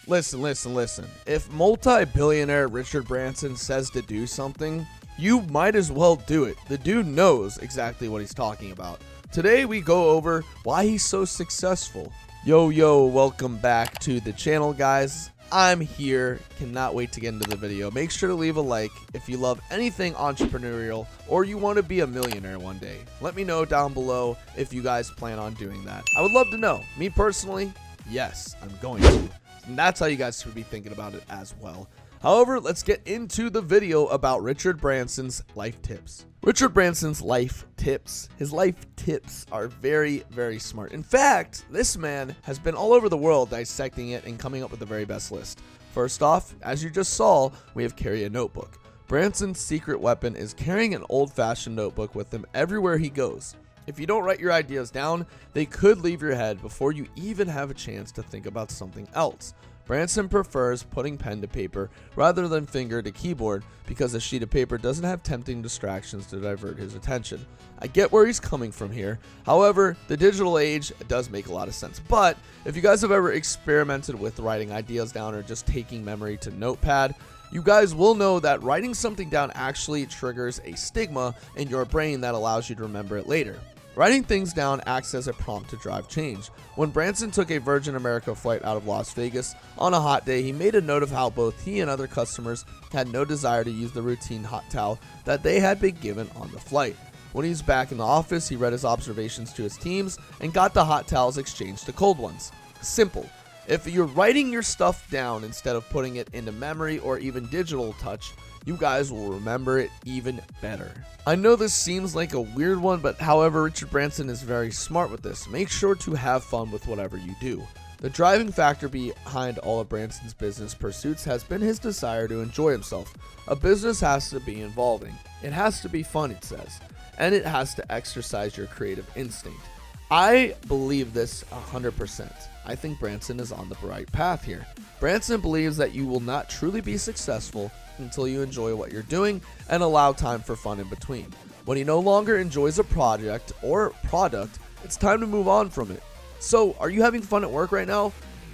Listen. If multi-billionaire Richard Branson says to do something, you might as well do it. The dude knows exactly what he's talking about. Today we go over why he's so successful. Yo, welcome back to the channel, guys. I'm here. Cannot wait to get into the video. Make sure to leave a like if you love anything entrepreneurial or you want to be a millionaire one day. Let me know down below if you guys plan on doing that. I would love to know. Me personally, yes, I'm going to. And that's how you guys should be thinking about it as well. However, let's get into the video about Richard Branson's life tips. Richard Branson's life tips. His life tips are very, very smart. In fact, this man has been all over the world dissecting it and coming up with the very best list. First off, as you just saw, we have carry a notebook. Branson's secret weapon is carrying an old-fashioned notebook with him everywhere he goes. If you don't write your ideas down, they could leave your head before you even have a chance to think about something else. Branson prefers putting pen to paper rather than finger to keyboard because a sheet of paper doesn't have tempting distractions to divert his attention. I get where he's coming from here. However, the digital age does make a lot of sense. But if you guys have ever experimented with writing ideas down or just taking memory to Notepad, you guys will know that writing something down actually triggers a stigma in your brain that allows you to remember it later. Writing things down acts as a prompt to drive change. When Branson took a Virgin America flight out of Las Vegas on a hot day, he made a note of how both he and other customers had no desire to use the routine hot towel that they had been given on the flight. When he was back in the office, he read his observations to his teams and got the hot towels exchanged to cold ones. Simple. If you're writing your stuff down instead of putting it into memory or even digital touch, you guys will remember it even better. I know this seems like a weird one, but however, Richard Branson is very smart with this. Make sure to have fun with whatever you do. The driving factor behind all of Branson's business pursuits has been his desire to enjoy himself. A business has to be involving. It has to be fun, it says, and it has to exercise your creative instinct. I believe this 100%. I think Branson is on the right path here. Branson believes that you will not truly be successful until you enjoy what you're doing and allow time for fun in between. When he no longer enjoys a project or product, it's time to move on from it. So, are you having fun at work right now?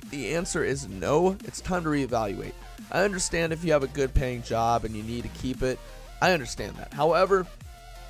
The answer is no. It's time to reevaluate. I understand if you have a good paying job and you need to keep it. I understand that. However,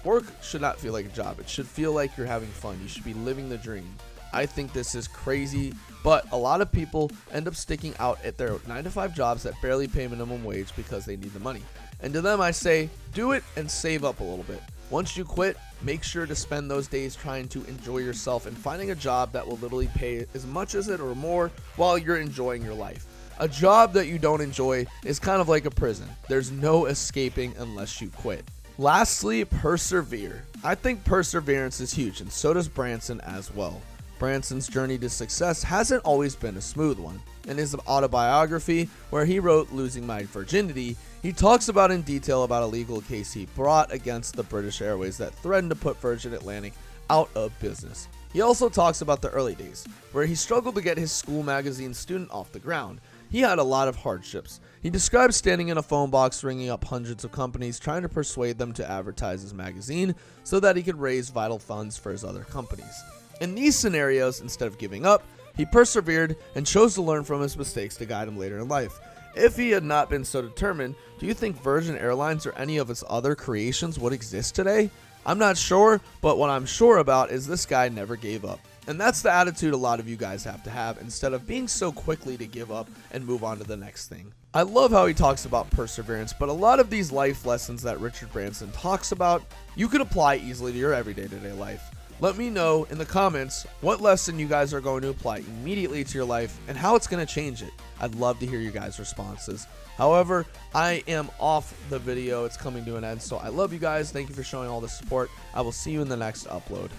work should not feel like a job. It should feel like you're having fun. You should be living the dream. I think this is crazy, but a lot of people end up sticking out at their 9-to-5 jobs that barely pay minimum wage because they need the money. And to them I say, do it and save up a little bit. Once you quit, make sure to spend those days trying to enjoy yourself and finding a job that will literally pay as much as it or more while you're enjoying your life. A job that you don't enjoy is kind of like a prison. There's no escaping unless you quit. Lastly, persevere. I think perseverance is huge, and so does Branson as well. Branson's journey to success hasn't always been a smooth one. In his autobiography, where he wrote Losing My Virginity, he talks about in detail about a legal case he brought against the British Airways that threatened to put Virgin Atlantic out of business. He also talks about the early days, where he struggled to get his school magazine Student off the ground. He had a lot of hardships. He describes standing in a phone box ringing up hundreds of companies trying to persuade them to advertise his magazine so that he could raise vital funds for his other companies. In these scenarios, instead of giving up, he persevered and chose to learn from his mistakes to guide him later in life. If he had not been so determined, do you think Virgin Airlines or any of his other creations would exist today? I'm not sure, but what I'm sure about is this guy never gave up. And that's the attitude a lot of you guys have to have instead of being so quickly to give up and move on to the next thing. I love how he talks about perseverance, but a lot of these life lessons that Richard Branson talks about, you can apply easily to your everyday life. Let me know in the comments what lesson you guys are going to apply immediately to your life and how it's going to change it. I'd love to hear you guys' responses. However, I am off the video. It's coming to an end, so I love you guys. Thank you for showing all the support. I will see you in the next upload.